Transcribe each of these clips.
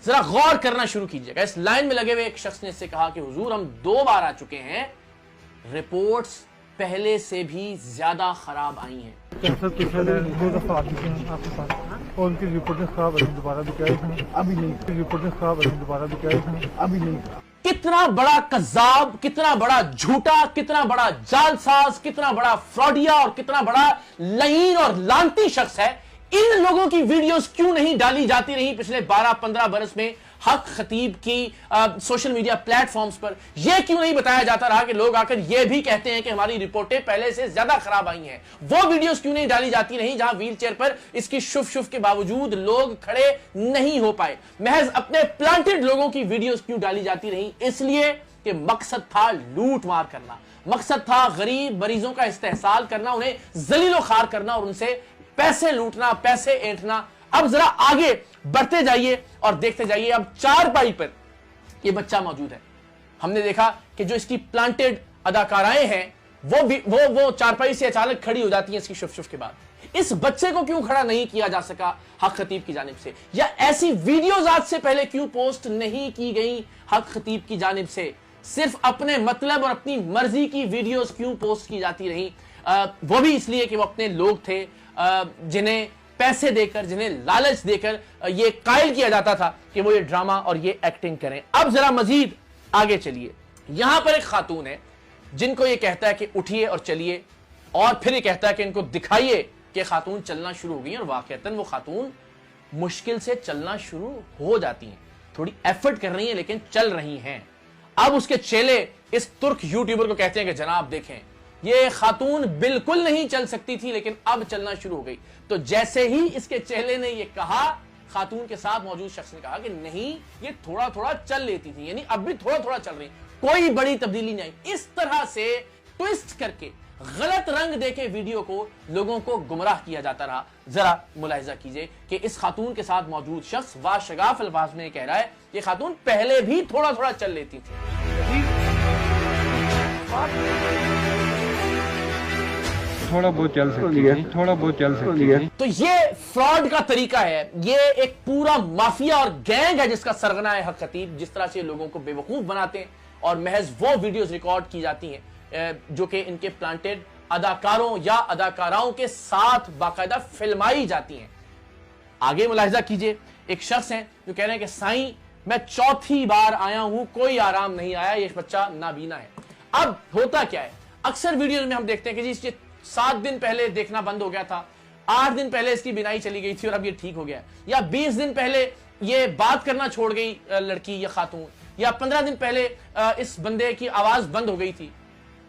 ذرا غور کرنا شروع کیجئے گا. اس لائن میں لگے ہوئے ایک شخص نے اس سے کہا کہ حضور ہم 2 بار آ چکے ہیں, رپورٹس پہلے سے بھی زیادہ خراب آئی ہیں. اور ان کی رپورٹیں خراب آئی, دوبارہ بھی کیا ہے ابھی نہیں, رپورٹیں خراب آئی, دوبارہ بھی کیا ہے ابھی نہیں. کتنا بڑا کذاب, کتنا بڑا جھوٹا, کتنا بڑا جعلساز, کتنا بڑا فراڈیا اور کتنا بڑا لعین اور لعنتی شخص ہے. ان لوگوں کی ویڈیوز کیوں نہیں ڈالی جاتی رہی پچھلے 12-15 برس میں حق خطیب کی سوشل میڈیا پلیٹ فارمز پر؟ یہ کیوں نہیں بتایا جاتا رہا کہ لوگ آ کر یہ بھی کہتے ہیں کہ ہماری رپورٹیں پہلے سے زیادہ خراب آئی ہیں؟ وہ ویڈیوز کیوں نہیں ڈالی جاتی رہی جہاں ویل چیئر پر اس کی شف کے باوجود لوگ کھڑے نہیں ہو پائے؟ محض اپنے پلانٹڈ لوگوں کی ویڈیوز کیوں ڈالی جاتی رہی؟ اس لیے کہ مقصد تھا لوٹ مار کرنا, مقصد تھا غریب مریضوں کا استحصال کرنا, انہیں ذلیل و خوار کرنا اور ان سے پیسے لوٹنا, پیسے اینٹنا. اب ذرا آگے بڑھتے جائیے اور دیکھتے جائیے. اب 4 پائی پر یہ بچہ موجود ہے. ہم نے دیکھا کہ جو اس کی پلانٹڈ اداکارائیں ہیں وہ 4 پائی سے اچانک کھڑی ہو جاتی ہیں اس کی شف کے بعد. اس بچے کو کیوں کھڑا نہیں کیا جا سکا حق خطیب کی جانب سے؟ یا ایسی ویڈیوز آج سے پہلے کیوں پوسٹ نہیں کی گئی حق خطیب کی جانب سے؟ صرف اپنے مطلب اور اپنی مرضی کی ویڈیوز کیوں پوسٹ کی جاتی رہی؟ وہ بھی اس لیے کہ وہ اپنے لوگ تھے جنہیں پیسے دے کر, جنہیں لالچ دے کر یہ قائل کیا جاتا تھا کہ وہ یہ ڈرامہ اور یہ ایکٹنگ کریں. اب ذرا مزید آگے چلیے. یہاں پر ایک خاتون ہے جن کو یہ کہتا ہے کہ اٹھیے اور چلیے, اور پھر یہ کہتا ہے کہ ان کو دکھائیے کہ خاتون چلنا شروع ہو گئی, اور واقعتاً وہ خاتون مشکل سے چلنا شروع ہو جاتی ہیں, تھوڑی ایفرٹ کر رہی ہیں لیکن چل رہی ہیں. اب اس کے چیلے اس ترک یوٹیوبر کو کہتے ہیں کہ جناب دیکھیں یہ خاتون بالکل نہیں چل سکتی تھی لیکن اب چلنا شروع ہو گئی. تو جیسے ہی اس کے چہلے نے یہ کہا, خاتون کے ساتھ موجود شخص نے کہا کہ نہیں یہ تھوڑا تھوڑا چل لیتی تھی, یعنی اب بھی تھوڑا تھوڑا چل رہی, کوئی بڑی تبدیلی نہیں. اس طرح سے ٹویسٹ کر کے غلط رنگ دے کے ویڈیو کو لوگوں کو گمراہ کیا جاتا رہا. ذرا ملاحظہ کیجئے کہ اس خاتون کے ساتھ موجود شخص واشگاف الفاظ میں کہہ رہا ہے کہ خاتون پہلے بھی تھوڑا تھوڑا چل لیتی تھی. تھوڑا بہت چل سکتی ہے, تھوڑا بہت چل سکتی ہے. تو یہ فراڈ کا طریقہ ہے, یہ ایک پورا مافیا اور گینگ ہے جس کا سرغنہ ہے حق خطیب. جس طرح سے لوگوں کو بے وقوف بناتے ہیں اور محض وہ ویڈیوز ریکارڈ کی جاتی ہیں جو کہ ان کے پلانٹڈ اداکاروں یا اداکاراؤں کے ساتھ باقاعدہ فلمائی جاتی ہیں. آگے ملاحظہ کیجئے, ایک شخص ہیں جو کہہ رہے ہیں کہ سائیں میں 4تھی بار آیا ہوں, کوئی آرام نہیں آیا, یہ بچہ نابینا ہے. اب ہوتا کیا ہے, اکثر ویڈیوز میں ہم دیکھتے ہیں کہ جی 7 دن پہلے دیکھنا بند ہو گیا تھا, 8 دن پہلے اس کی بینائی چلی گئی تھی اور اب یہ ٹھیک ہو گیا, یا 20 دن پہلے یہ بات کرنا چھوڑ گئی لڑکی یا خاتون, یا 15 دن پہلے اس بندے کی آواز بند ہو گئی تھی.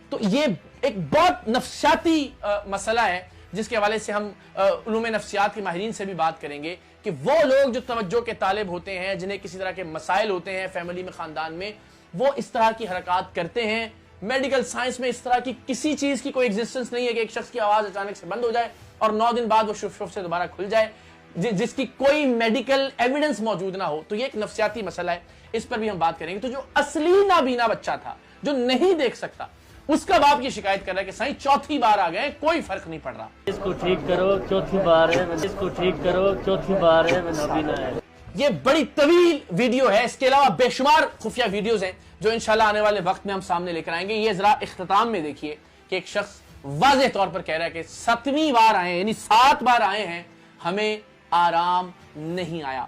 تو یہ ایک بہت نفسیاتی مسئلہ ہے جس کے حوالے سے ہم علوم نفسیات کے ماہرین سے بھی بات کریں گے کہ وہ لوگ جو توجہ کے طالب ہوتے ہیں, جنہیں کسی طرح کے مسائل ہوتے ہیں فیملی میں, خاندان میں, وہ اس طرح کی حرکات کرتے ہیں. میڈیکل سائنس میں اس طرح کی کسی چیز کی کوئی ایگزسٹنس نہیں ہے کہ ایک شخص کی آواز اچانک سے بند ہو جائے اور 9 دن بعد وہ شف سے دوبارہ کھل جائے, جس کی کوئی میڈیکل ایویڈنس موجود نہ ہو. تو یہ ایک نفسیاتی مسئلہ ہے, اس پر بھی ہم بات کریں گے. تو جو اصلی نابینا بچہ تھا جو نہیں دیکھ سکتا, اس کا باپ یہ شکایت کر رہا ہے کہ سائیں 4تھی بار آ گئے, کوئی فرق نہیں پڑ رہا. اس کو ٹھیک کرو 4تھی بار ہے, اس کو ٹھیک کرو 4تھی بار ہے, میں نابینا ہے. یہ بڑی طویل ویڈیو ہے, اس کے علاوہ بے شمار خفیہ ویڈیوز ہیں جو انشاءاللہ آنے والے وقت میں ہم سامنے لے کر آئیں گے. یہ ذرا اختتام میں دیکھیے کہ ایک شخص واضح طور پر کہہ رہا ہے کہ 7ویں بار آئے ہیں, یعنی 7 بار آئے ہیں, ہمیں آرام نہیں آیا.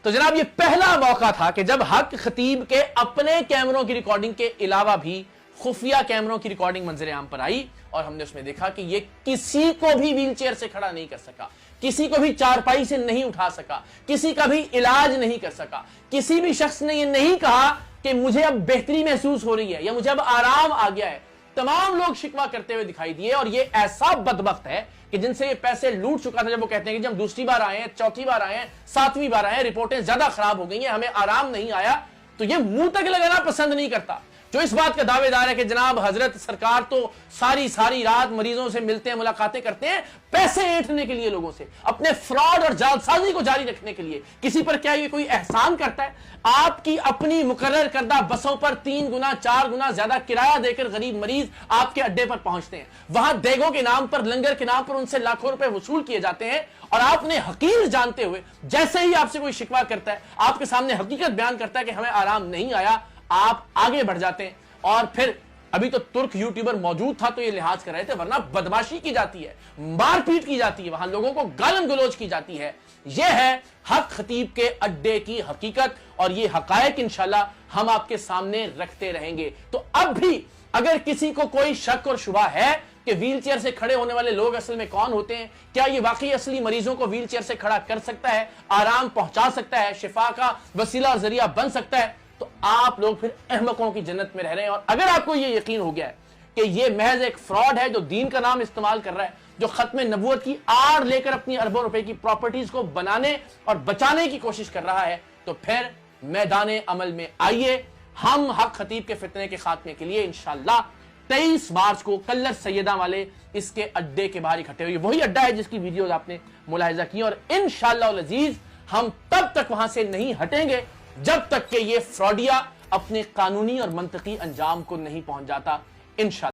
تو جناب یہ پہلا موقع تھا کہ جب حق خطیب کے اپنے کیمروں کی ریکارڈنگ کے علاوہ بھی خفیہ کیمروں کی ریکارڈنگ منظر عام پر آئی, اور ہم نے اس میں دیکھا کہ یہ کسی کو بھی ویل چیئر سے کھڑا نہیں کر سکا, کسی کو بھی 4 پائی سے نہیں اٹھا سکا, کسی کا بھی علاج نہیں کر سکا. کسی بھی شخص نے یہ نہیں کہا کہ مجھے اب بہتری محسوس ہو رہی ہے یا مجھے اب آرام آ گیا ہے. تمام لوگ شکوہ کرتے ہوئے دکھائی دیے, اور یہ ایسا بدبخت ہے کہ جن سے یہ پیسے لوٹ چکا تھا, جب وہ کہتے ہیں کہ جب 2ری بار آئے ہیں, 4تھی بار آئے ہیں, 7ویں بار آئے ہیں, رپورٹیں زیادہ خراب ہو گئی ہیں, ہمیں آرام نہیں آیا, تو یہ منہ تک لگانا پسند نہیں کرتا. جو اس بات کا دعوے دار ہے کہ جناب حضرت سرکار تو ساری رات مریضوں سے ملتے ہیں, ملاقاتیں کرتے ہیں پیسے اینٹھنے کے لیے, لوگوں سے اپنے فراڈ اور جعلسازی کو جاری رکھنے کے لیے. کسی پر کیا یہ کوئی احسان کرتا ہے؟ آپ کی اپنی مقرر کردہ بسوں پر 3 گنا 4 گنا زیادہ کرایہ دے کر غریب مریض آپ کے اڈے پر پہنچتے ہیں. وہاں دیگوں کے نام پر, لنگر کے نام پر ان سے لاکھوں روپے وصول کیے جاتے ہیں, اور آپ نے حقیر جانتے ہوئے جیسے ہی آپ سے کوئی شکوہ کرتا ہے, آپ کے سامنے حقیقت بیان کرتا ہے کہ ہمیں آرام نہیں آیا, آپ آگے بڑھ جاتے ہیں. اور پھر ابھی تو ترک یوٹیوبر موجود تھا تو یہ لحاظ کر رہے تھے, ورنہ بدماشی کی جاتی ہے, مار پیٹ کی جاتی ہے, وہاں لوگوں کو گالم گلوچ کی جاتی ہے. یہ ہے حق خطیب کے اڈے کی حقیقت, اور یہ حقائق انشاءاللہ ہم آپ کے سامنے رکھتے رہیں گے. تو اب بھی اگر کسی کو کوئی شک اور شبہ ہے کہ ویل چیئر سے کھڑے ہونے والے لوگ اصل میں کون ہوتے ہیں, کیا یہ واقعی اصلی مریضوں کو ویل چیئر سے کھڑا کر سکتا ہے, آرام پہنچا سکتا ہے, شفا کا وسیلہ اور ذریعہ بن سکتا ہے, تو آپ لوگ پھر احمقوں کی جنت میں رہ رہے ہیں. اور اگر آپ کو یہ یقین ہو گیا ہے کہ یہ محض ایک فراڈ ہے جو دین کا نام استعمال کر رہا ہے, جو ختم نبوت کی آڑ لے کر اپنی اربوں روپے کی پراپرٹیز کو بنانے اور بچانے کی کوشش کر رہا ہے, تو پھر میدان عمل میں آئیے. ہم حق خطیب کے فتنے کے خاتمے کے لیے انشاءاللہ 23 مارچ کو کلر سیدہ والے اس کے اڈے کے باہر اکٹھے ہوئے. وہی اڈا ہے جس کی ویڈیوز آپ نے ملاحظہ کی, اور انشاءاللہ العزیز ہم تب تک وہاں سے نہیں ہٹیں گے جب تک کہ یہ فراڈیا اپنے قانونی اور منطقی انجام کو نہیں پہنچ جاتا انشاءاللہ.